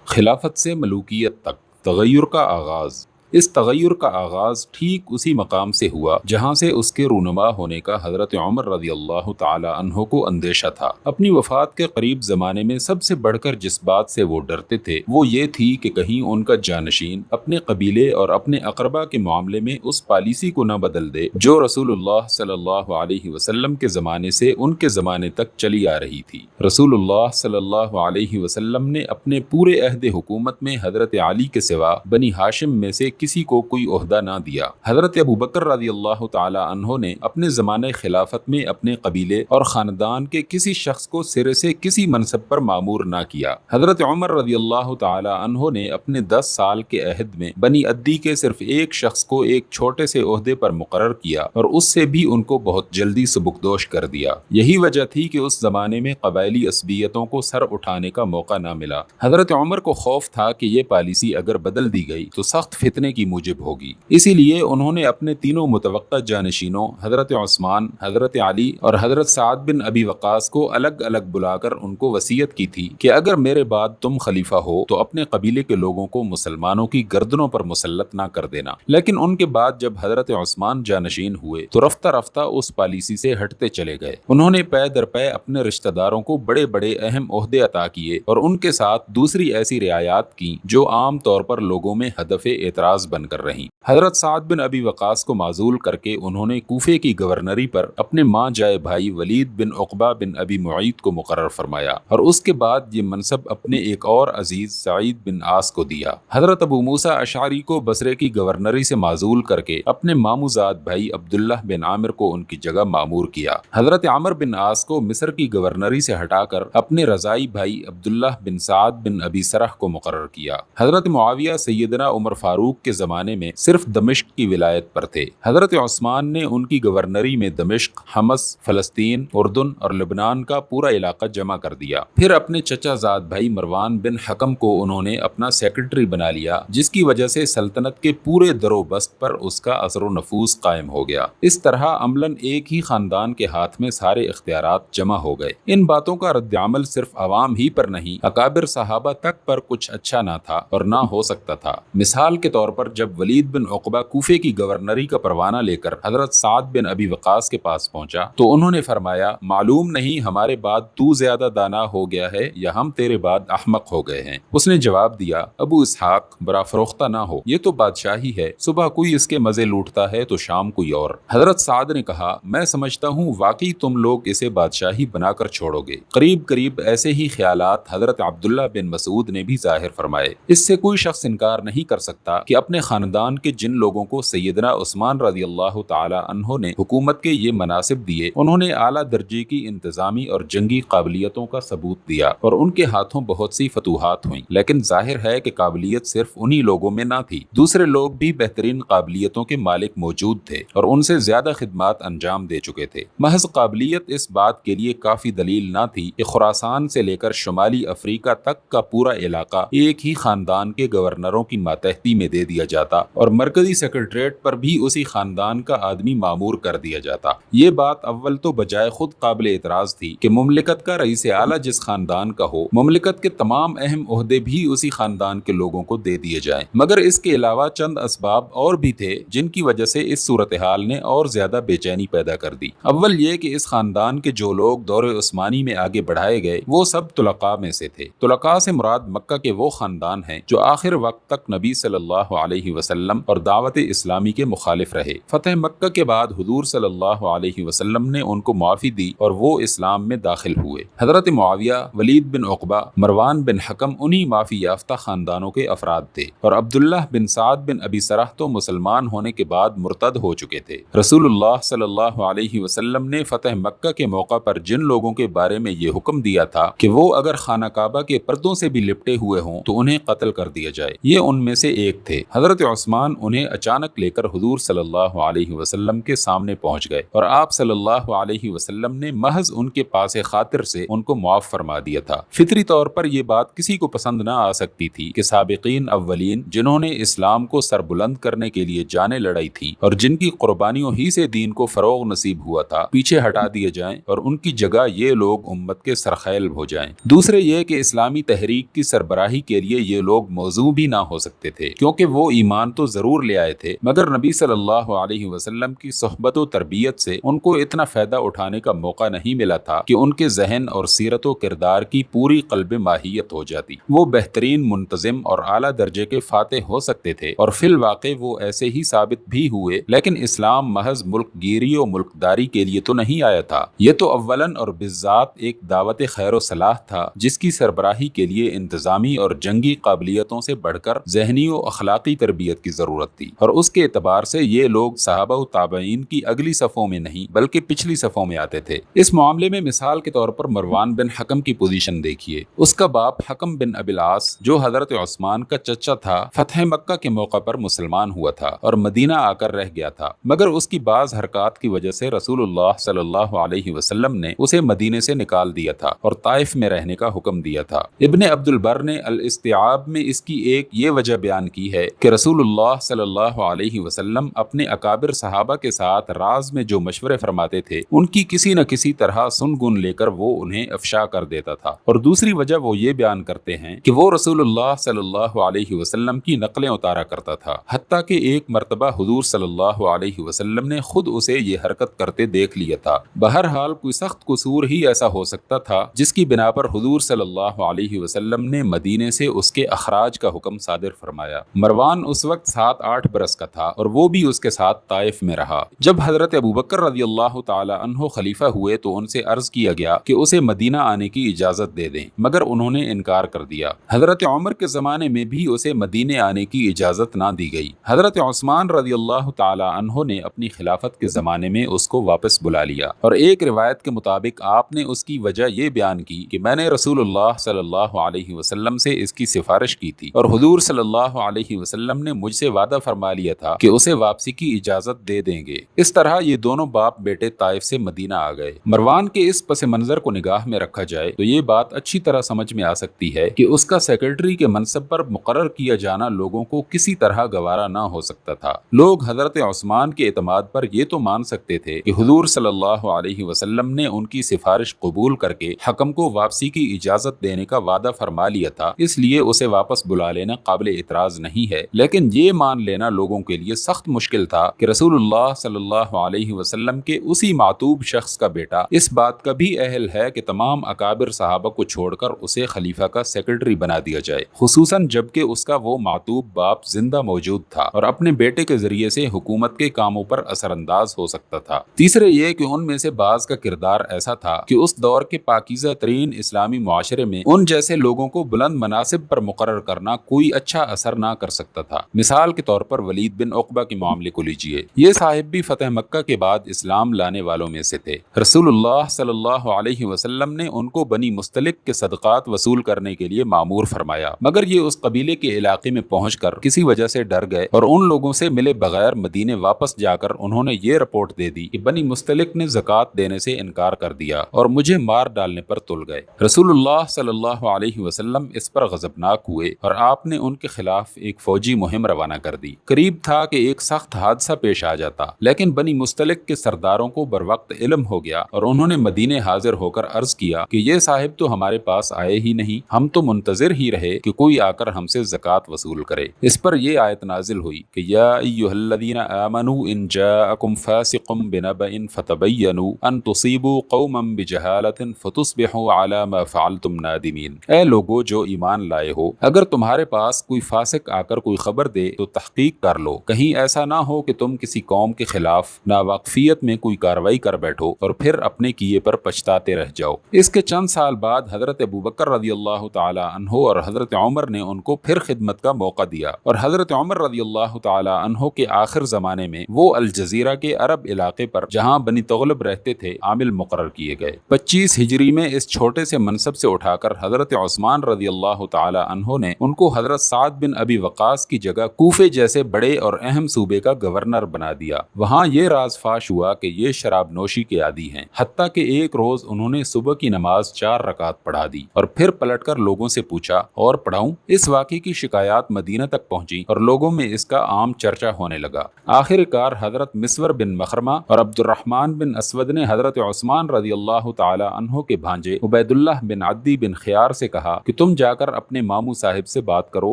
خلافت سے ملوکیت تک تغیر کا آغاز۔ اس تغیر کا آغاز ٹھیک اسی مقام سے ہوا جہاں سے اس کے رونما ہونے کا حضرت عمر رضی اللہ تعالی عنہ کو اندیشہ تھا۔ اپنی وفات کے قریب زمانے میں سب سے بڑھ کر جس بات سے وہ ڈرتے تھے وہ یہ تھی کہ کہیں ان کا جانشین اپنے قبیلے اور اپنے اقربا کے معاملے میں اس پالیسی کو نہ بدل دے جو رسول اللہ صلی اللہ علیہ وسلم کے زمانے سے ان کے زمانے تک چلی آ رہی تھی۔ رسول اللہ صلی اللہ علیہ وسلم نے اپنے پورے عہد حکومت میں حضرت علی کے سوا بنی ہاشم میں سے کسی کو کوئی عہدہ نہ دیا۔ حضرت ابو بکر رضی اللہ تعالی عنہ نے اپنے زمانہ خلافت میں اپنے قبیلے اور خاندان کے کسی شخص کو سرے سے کسی منصب پر مامور نہ کیا۔ حضرت عمر رضی اللہ تعالی عنہ نے اپنے 10 سال کے عہد میں بنی عدی کے صرف ایک شخص کو ایک چھوٹے سے عہدے پر مقرر کیا اور اس سے بھی ان کو بہت جلدی سبکدوش کر دیا۔ یہی وجہ تھی کہ اس زمانے میں قبائلی عصبیتوں کو سر اٹھانے کا موقع نہ ملا۔ حضرت عمر کو خوف تھا کہ یہ پالیسی اگر بدل دی گئی تو سخت فتنے کی موجب ہوگی، اسی لیے انہوں نے اپنے تینوں متوقع جانشینوں حضرت عثمان، حضرت علی اور حضرت سعد بن ابی وقاص کو الگ الگ بلا کر ان کو وصیت کی تھی کہ اگر میرے بعد تم خلیفہ ہو تو اپنے قبیلے کے لوگوں کو مسلمانوں کی گردنوں پر مسلط نہ کر دینا۔ لیکن ان کے بعد جب حضرت عثمان جانشین ہوئے تو رفتہ رفتہ اس پالیسی سے ہٹتے چلے گئے۔ انہوں نے پے در پے اپنے رشتہ داروں کو بڑے بڑے اہم عہدے عطا کیے اور ان کے ساتھ دوسری ایسی رعایات کی جو عام طور پر لوگوں میں ہدف اعتراض بن کر رہیں۔ حضرت سعد بن ابی وقاص کو معزول کر کے انہوں نے کوفے کی گورنری پر اپنے ماں جائے بھائی ولید بن عقبہ بن ابی معیط کو مقرر فرمایا اور اس کے بعد یہ منصب اپنے ایک اور عزیز سعید بن عاص کو دیا۔ حضرت ابو موسیٰ اشعری کو بصرے کی گورنری سے معزول کر کے اپنے ماموزاد بھائی عبداللہ بن عامر کو ان کی جگہ مامور کیا۔ حضرت عمر بن عاص کو مصر کی گورنری سے ہٹا کر اپنے رضائی بھائی عبداللہ بن سعد بن ابی سرح کو مقرر کیا۔ حضرت معاویہ سیدنا عمر فاروق کے زمانے میں صرف دمشق کی ولایت پر تھے۔ حضرت عثمان نے ان کی گورنری میں دمشق، حمص، فلسطین، اردن اور لبنان کا پورا علاقہ جمع کر دیا۔ پھر اپنے چچا زاد بھائی مروان بن حکم کو انہوں نے اپنا سیکرٹری بنا لیا، جس کی وجہ سے سلطنت کے پورے در و بست پر اس کا اثر و نفوذ قائم ہو گیا۔ اس طرح عملاً ایک ہی خاندان کے ہاتھ میں سارے اختیارات جمع ہو گئے۔ ان باتوں کا رد عمل صرف عوام ہی پر نہیں، اکابر صحابہ تک پر کچھ اچھا نہ تھا اور نہ ہو سکتا تھا۔ مثال کے طور پر جب ولید بن عقبہ کوفے کی گورنری کا پروانہ لے کر حضرت سعد بن ابی وقاص کے پاس پہنچا تو انہوں نے فرمایا، معلوم نہیں ہمارے بعد تو زیادہ دانا ہو گیا ہے یا ہم تیرے بعد احمق ہو گئے ہیں۔ اس نے جواب دیا، ابو اسحاق برا فروختہ نہ ہو، یہ تو بادشاہی ہے، صبح کوئی اس کے مزے لوٹتا ہے تو شام کوئی اور۔ حضرت سعد نے کہا، میں سمجھتا ہوں واقعی تم لوگ اسے بادشاہی بنا کر چھوڑو گے۔ قریب قریب ایسے ہی خیالات حضرت عبداللہ بن مسعود نے بھی ظاہر فرمائے۔ اس سے کوئی شخص انکار نہیں کر سکتا کہ اپنے خاندان کے جن لوگوں کو سیدنا عثمان رضی اللہ تعالی عنہ نے حکومت کے یہ مناصب دیے، انہوں نے اعلیٰ درجے کی انتظامی اور جنگی قابلیتوں کا ثبوت دیا اور ان کے ہاتھوں بہت سی فتوحات ہوئیں۔ لیکن ظاہر ہے کہ قابلیت صرف انہی لوگوں میں نہ تھی، دوسرے لوگ بھی بہترین قابلیتوں کے مالک موجود تھے اور ان سے زیادہ خدمات انجام دے چکے تھے۔ محض قابلیت اس بات کے لیے کافی دلیل نہ تھی کہ خراسان سے لے کر شمالی افریقہ تک کا پورا علاقہ ایک ہی خاندان کے گورنروں کی ماتحتی میں دے دیا جاتا اور مرکزی سیکرٹریٹ پر بھی اسی خاندان کا آدمی مامور کر دیا جاتا۔ یہ بات اول تو بجائے خود قابل اعتراض تھی کہ مملکت کا رئیس اعلیٰ جس خاندان کا ہو، مملکت کے تمام اہم عہدے بھی اسی خاندان کے لوگوں کو دے دیے جائیں، مگر اس کے علاوہ چند اسباب اور بھی تھے جن کی وجہ سے اس صورتحال نے اور زیادہ بے چینی پیدا کر دی۔ اول یہ کہ اس خاندان کے جو لوگ دور عثمانی میں آگے بڑھائے گئے وہ سب طلقاء میں سے تھے۔ طلقاء سے مراد مکہ کے وہ خاندان ہیں جو آخر وقت تک نبی صلی اللہ علیہ وسلم اور دعوت اسلامی کے مخالف رہے۔ فتح مکہ کے بعد حضور صلی اللہ علیہ وسلم نے ان کو معافی دی اور وہ اسلام میں داخل ہوئے۔ حضرت معاویہ، ولید بن عقبہ، مروان بن حکم انہی معافی یافتہ خاندانوں کے افراد تھے اور عبداللہ بن سعد بن ابی سرح تو مسلمان ہونے کے بعد مرتد ہو چکے تھے۔ رسول اللہ صلی اللہ علیہ وسلم نے فتح مکہ کے موقع پر جن لوگوں کے بارے میں یہ حکم دیا تھا کہ وہ اگر خانہ کعبہ کے پردوں سے بھی لپٹے ہوئے ہوں تو انہیں قتل کر دیا جائے، یہ ان میں سے ایک تھے۔ حضرت عثمان انہیں اچانک لے کر حضور صلی اللہ علیہ وسلم کے سامنے پہنچ گئے اور آپ صلی اللہ علیہ وسلم نے محض ان کے پاس خاطر سے ان کو معاف فرما دیا تھا۔ فطری طور پر یہ بات کسی کو پسند نہ آ سکتی تھی کہ سابقین اولین جنہوں نے اسلام کو سربلند کرنے کے لیے جانیں لڑائی تھی اور جن کی قربانیوں ہی سے دین کو فروغ نصیب ہوا تھا، پیچھے ہٹا دیے جائیں اور ان کی جگہ یہ لوگ امت کے سرخیل ہو جائیں۔ دوسرے یہ کہ اسلامی تحریک کی سربراہی کے لیے یہ لوگ موضوع بھی نہ ہو سکتے تھے، کیونکہ وہ ایمان تو ضرور لے آئے تھے مگر نبی صلی اللہ علیہ وسلم کی صحبت و تربیت سے ان کو اتنا فائدہ اٹھانے کا موقع نہیں ملا تھا کہ ان کے ذہن اور سیرت و کردار کی پوری قلب ماہیت ہو جاتی۔ وہ بہترین منتظم اور اعلیٰ درجے کے فاتح ہو سکتے تھے اور فی الواقع وہ ایسے ہی ثابت بھی ہوئے، لیکن اسلام محض ملک گیری و ملک داری کے لیے تو نہیں آیا تھا، یہ تو اولاً اور بالذات ایک دعوت خیر و صلاح تھا جس کی سربراہی کے لیے انتظامی اور جنگی قابلیتوں سے بڑھ کر ذہنی و اخلاقی تربیت کی ضرورت تھی، اور اس کے اعتبار سے یہ لوگ صحابہ و تابعین کی اگلی صفوں میں نہیں بلکہ پچھلی صفوں میں آتے تھے۔ اس معاملے میں مثال کے طور پر مروان بن حکم کی پوزیشن دیکھیے۔ اس کا باپ حکم بن ابی العاص جو حضرت عثمان کا چچا تھا، فتح مکہ کے موقع پر مسلمان ہوا تھا اور مدینہ آ کر رہ گیا تھا، مگر اس کی بعض حرکات کی وجہ سے رسول اللہ صلی اللہ علیہ وسلم نے اسے مدینے سے نکال دیا تھا اور طائف میں رہنے کا حکم دیا تھا۔ ابن عبد البر نے الاستیعاب میں اس کی ایک یہ وجہ بیان کی ہے کہ رسول اللہ صلی اللہ علیہ وسلم اپنے اکابر صحابہ کے ساتھ راز میں جو مشورے فرماتے تھے ان کی کسی نہ کسی طرح سن گن لے کر وہ انہیں افشا کر دیتا تھا، اور دوسری وجہ وہ یہ بیان کرتے ہیں کہ وہ رسول اللہ صلی اللہ علیہ وسلم کی نقلیں اتارا کرتا تھا، حتیٰ کہ ایک مرتبہ حضور صلی اللہ علیہ وسلم نے خود اسے یہ حرکت کرتے دیکھ لیا تھا۔ بہرحال کوئی سخت قصور ہی ایسا ہو سکتا تھا جس کی بنا پر حضور صلی اللہ علیہ وسلم نے مدینے سے اس کے اخراج کا حکم صادر فرمایا۔ مروان اس وقت 7-8 برس کا تھا اور وہ بھی اس کے ساتھ طائف میں رہا۔ جب حضرت ابوبکر رضی اللہ تعالی عنہ خلیفہ ہوئے تو ان سے عرض کیا گیا کہ اسے مدینہ آنے کی اجازت دے دیں، مگر انہوں نے انکار کر دیا۔ حضرت عمر کے زمانے میں بھی اسے مدینے آنے کی اجازت نہ دی گئی۔ حضرت عثمان رضی اللہ تعالی عنہ نے اپنی خلافت کے زمانے میں اس کو واپس بلا لیا، اور ایک روایت کے مطابق آپ نے اس کی وجہ یہ بیان کی کہ میں نے رسول اللہ صلی اللہ علیہ وسلم سے اس کی سفارش کی تھی اور حضور صلی اللہ علیہ وسلم نے مجھ سے وعدہ فرما لیا تھا کہ اسے واپسی کی اجازت دے دیں گے۔ اس طرح یہ دونوں باپ بیٹے طائف سے مدینہ آ گئے۔ مروان کے اس پس منظر کو نگاہ میں رکھا جائے تو یہ بات اچھی طرح سمجھ میں آ سکتی ہے کہ اس کا سیکرٹری کے منصب پر مقرر کیا جانا لوگوں کو کسی طرح گوارا نہ ہو سکتا تھا۔ لوگ حضرت عثمان کے اعتماد پر یہ تو مان سکتے تھے کہ حضور صلی اللہ علیہ وسلم نے ان کی سفارش قبول کر کے حکم کو واپسی کی اجازت دینے کا وعدہ فرما لیا تھا، اس لیے اسے واپس بلا لینا قابل اعتراض نہیں ہے، لیکن یہ مان لینا لوگوں کے لیے سخت مشکل تھا کہ رسول اللہ صلی اللہ علیہ وسلم کے اسی معتوب شخص کا بیٹا اس بات کا بھی اہل ہے کہ تمام اکابر صحابہ کو چھوڑ کر اسے خلیفہ کا سیکرٹری بنا دیا جائے، خصوصاً جبکہ اس کا وہ معتوب باپ زندہ موجود تھا اور اپنے بیٹے کے ذریعے سے حکومت کے کاموں پر اثر انداز ہو سکتا تھا۔ تیسرے یہ کہ ان میں سے بعض کا کردار ایسا تھا کہ اس دور کے پاکیزہ ترین اسلامی معاشرے میں ان جیسے لوگوں کو بلند مناصب پر مقرر کرنا کوئی اچھا اثر نہ کر سکتا تھا۔ مثال کے طور پر ولید بن عقبہ کے معاملے کو لیجئے، یہ صاحب بھی فتح مکہ کے بعد اسلام لانے والوں میں سے تھے۔ رسول اللہ صلی اللہ علیہ وسلم نے ان کو بنی مستلق کے صدقات وصول کرنے کے لیے مامور فرمایا، مگر یہ اس قبیلے کے علاقے میں پہنچ کر کسی وجہ سے ڈر گئے اور ان لوگوں سے ملے بغیر مدینے واپس جا کر انہوں نے یہ رپورٹ دے دی کہ بنی مستلق نے زکوٰۃ دینے سے انکار کر دیا اور مجھے مار ڈالنے پر تل گئے۔ رسول اللہ صلی اللہ علیہ وسلم اس پر غضبناک ہوئے اور آپ نے ان کے خلاف ایک فوجی مہم روانہ کر دی۔ قریب تھا کہ ایک سخت حادثہ پیش آ جاتا، لیکن بنی مستلق کے سرداروں کو بروقت علم ہو گیا اور انہوں نے مدینے حاضر ہو کر عرض کیا کہ یہ صاحب تو ہمارے پاس آئے ہی نہیں، ہم تو منتظر ہی رہے کہ کوئی آ کر ہم سے زکوٰۃ وصول کرے۔ اس پر یہ آیت نازل ہوئی کہ یا ایھا الذین آمنوا ان جاءکم فاسق بنبأ فتبینوا ان تصیبوا قوما بجہالۃ فتصبحوا علی ما فعلتم نادمین۔ اے لوگو جو ایمان لائے ہو، اگر تمہارے پاس کوئی فاسق آ کر کوئی خبر دے تو تحقیق کر لو، کہیں ایسا نہ ہو کہ تم کسی قوم کے خلاف ناواقفیت میں کوئی کاروائی کر بیٹھو اور پھر اپنے کیے پر پچھتاتے رہ جاؤ۔ اس کے چند سال بعد حضرت ابوبکر رضی اللہ تعالی عنہ اور حضرت عمر نے ان کو پھر خدمت کا موقع دیا، اور حضرت عمر رضی اللہ تعالی عنہ کے آخر زمانے میں وہ الجزیرہ کے عرب علاقے پر جہاں بنی تغلب رہتے تھے عامل مقرر کیے گئے۔ 25 ہجری میں اس چھوٹے سے منصب سے اٹھا کر حضرت عثمان رضی اللہ تعالی عنہ نے ان کو حضرت سعد بن ابی وقاص عباس کی جگہ کوفے جیسے بڑے اور اہم صوبے کا گورنر بنا دیا۔ وہاں یہ راز فاش ہوا کہ یہ شراب نوشی کے عادی ہیں، حتیٰ کہ ایک روز انہوں نے صبح کی نماز 4 رکعت پڑھا دی اور پھر پلٹ کر لوگوں سے پوچھا اور پڑھاؤں؟ اس واقعے کی شکایات مدینہ تک پہنچی اور لوگوں میں اس کا عام چرچا ہونے لگا۔ آخر کار حضرت مسور بن مخرمہ اور عبد الرحمن بن اسود نے حضرت عثمان رضی اللہ تعالی عنہ کے بھانجے عبید اللہ بن عدی بن خیار سے کہا کہ تم جا کر اپنے ماموں صاحب سے بات کرو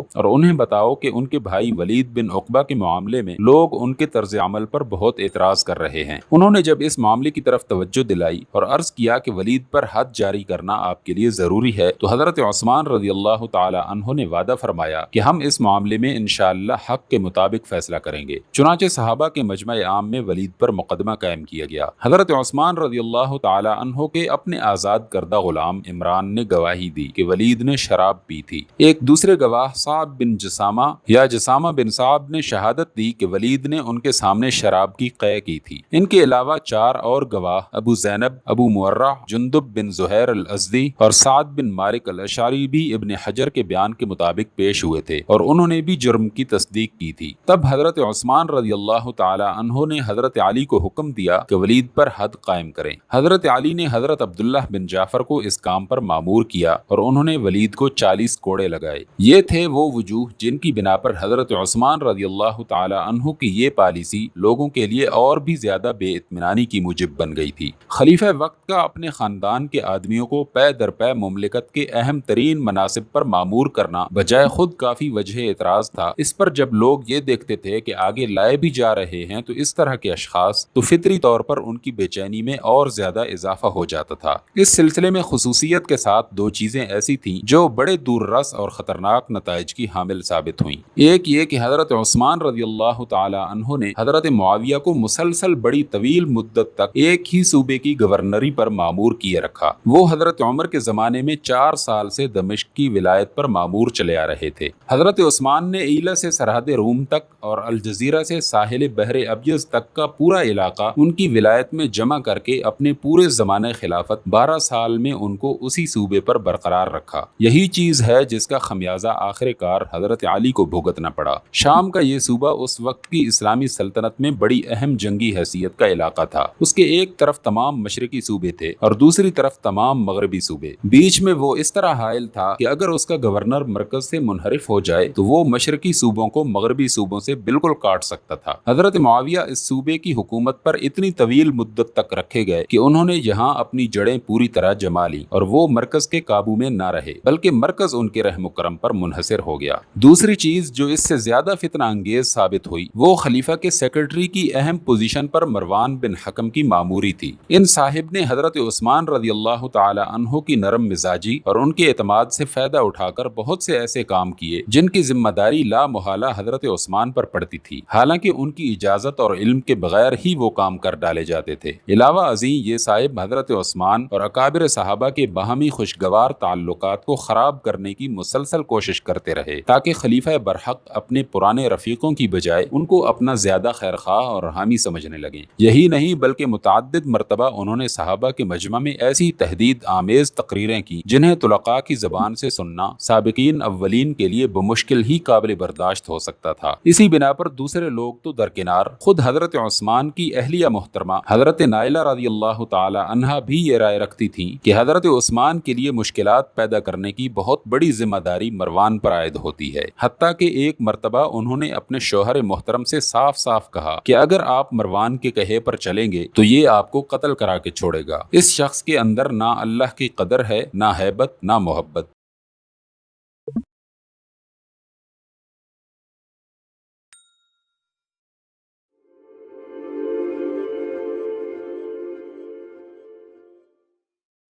اور انہیں بتاؤ کہ ان کے بھائی ولید بن عقبہ کے معاملے میں لوگ ان کے طرز عمل پر بہت اعتراض کر رہے ہیں۔ انہوں نے جب اس معاملے کی طرف توجہ دلائی اور عرض کیا کہ ولید پر حد جاری کرنا آپ کے لیے ضروری ہے، تو حضرت عثمان رضی اللہ تعالی عنہ نے وعدہ فرمایا کہ ہم اس معاملے میں انشاءاللہ حق کے مطابق فیصلہ کریں گے۔ چنانچہ صحابہ کے مجمع عام میں ولید پر مقدمہ قائم کیا گیا۔ حضرت عثمان رضی اللہ تعالی عنہ کے اپنے آزاد کردہ غلام عمران نے گواہی دی کہ ولید نے شراب پی تھی۔ ایک دوسرے گواہ صعب بن جسامہ یا جسامہ بن صعب نے شہادت دی کہ ولید نے ان کے سامنے شراب کی قے کی تھی۔ ان کے علاوہ 4 اور گواہ ابو زینب، ابو مرہ، جندب بن زہیر الازدی اور سعد بن مالک الاشعری بھی ابن حجر کے بیان کے مطابق پیش ہوئے تھے اور انہوں نے بھی جرم کی تصدیق کی تھی۔ تب حضرت عثمان رضی اللہ تعالی عنہ نے حضرت علی کو حکم دیا کہ ولید پر حد قائم کریں۔ حضرت علی نے حضرت عبداللہ بن جعفر کو اس کام پر مامور کیا اور انہوں نے ولید کو 40 کوڑے لگائے۔ یہ تھے وہ وجوہ جن کی بنا پر حضرت عثمان رضی اللہ تعالی عنہ کی یہ پالیسی لوگوں کے لیے اور بھی زیادہ بے اطمینانی کی موجب بن گئی تھی۔ خلیفہ وقت کا اپنے خاندان کے آدمیوں کو پے در پے مملکت کے اہم ترین مناصب پر مامور کرنا بجائے خود کافی وجہ اعتراض تھا۔ اس پر جب لوگ یہ دیکھتے تھے کہ آگے لائے بھی جا رہے ہیں تو اس طرح کے اشخاص، تو فطری طور پر ان کی بے چینی میں اور زیادہ اضافہ ہو جاتا تھا۔ اس سلسلے میں خصوصیت کے ساتھ 2 چیزیں ایسی تھیں جو بڑے دور رس اور خطرناک نتائج کی حامل ثابت ہوئیں۔ ایک یہ کہ حضرت عثمان رضی اللہ تعالی عنہ نے حضرت معاویہ کو مسلسل بڑی طویل مدت تک ایک ہی صوبے کی گورنری پر مامور کیے رکھا۔ وہ حضرت عمر کے زمانے میں 4 سال سے دمشق کی ولایت پر مامور چلے آ رہے تھے۔ حضرت عثمان نے ایلا سے سرحد روم تک اور الجزیرہ سے ساحل بحر ابیض تک کا پورا علاقہ ان کی ولایت میں جمع کر کے اپنے پورے زمانہ خلافت 12 سال میں ان کو اسی صوبے پر برقرار رکھا۔ یہی چیز ہے جس کا خمیازہ آخر کار حضرت علی کو بھگتنا پڑا۔ شام کا یہ صوبہ اس وقت کی اسلامی سلطنت میں بڑی اہم جنگی حیثیت کا علاقہ تھا۔ اس کے ایک طرف تمام مشرقی صوبے تھے اور دوسری طرف تمام مغربی صوبے۔ بیچ میں وہ اس طرح حائل تھا کہ اگر اس کا گورنر مرکز سے منحرف ہو جائے تو وہ مشرقی صوبوں کو مغربی صوبوں سے بالکل کاٹ سکتا تھا۔ حضرت معاویہ اس صوبے کی حکومت پر اتنی طویل مدت تک رکھے گئے کہ انہوں نے یہاں اپنی جڑیں پوری طرح جما لی اور وہ مرکز کے قابو میں نہ رہے، بلکہ مرکز ان کے رحم و کرم پر منحصر ہو گیا۔ دوسری چیز جو اس سے زیادہ فتنہ انگیز ثابت ہوئی وہ خلیفہ کے سیکرٹری کی اہم پوزیشن پر مروان بن حکم کی ماموری تھی۔ ان صاحب نے حضرت عثمان رضی اللہ تعالی عنہ کی نرم مزاجی اور ان کے اعتماد سے فائدہ اٹھا کر بہت سے ایسے کام کیے جن کی ذمہ داری لا محالہ حضرت عثمان پر پڑتی تھی، حالانکہ ان کی اجازت اور علم کے بغیر ہی وہ کام کر ڈالے جاتے تھے۔ علاوہ ازیں یہ صاحب حضرت عثمان اور اکابر صحابہ کے باہمی خوشگوار تعلقات کو خراب کرنے کی مسلسل کوشش کرتے رہے تاکہ خلیفہ برحق اپنے پرانے رفیقوں کی بجائے ان کو اپنا زیادہ خیرخواہ اور حامی سمجھنے لگیں۔ یہی نہیں بلکہ متعدد مرتبہ انہوں نے صحابہ کے مجمع میں ایسی تہدید آمیز تقریریں کی جنہیں طلقاء کی زبان سے سننا سابقین اولین کے لیے بمشکل ہی قابل برداشت ہو سکتا تھا۔ اسی بنا پر دوسرے لوگ تو درکنار، خود حضرت عثمان کی اہلیہ محترمہ حضرت نائلہ رضی اللہ تعالی عنہا بھی یہ رائے رکھتی تھیں کہ حضرت عثمان کے لیے مشکلات پیدا کرنے کی بہت بڑی ذمہ داری مروان پر عائد ہوتی ہے۔ حتیٰ کہ ایک مرتبہ انہوں نے اپنے شوہر محترم سے صاف صاف کہا کہ اگر آپ مروان کے کہے پر چلیں گے تو یہ آپ کو قتل کرا کے چھوڑے گا۔ اس شخص کے اندر نہ اللہ کی قدر ہے، نہ ہیبت، نہ محبت۔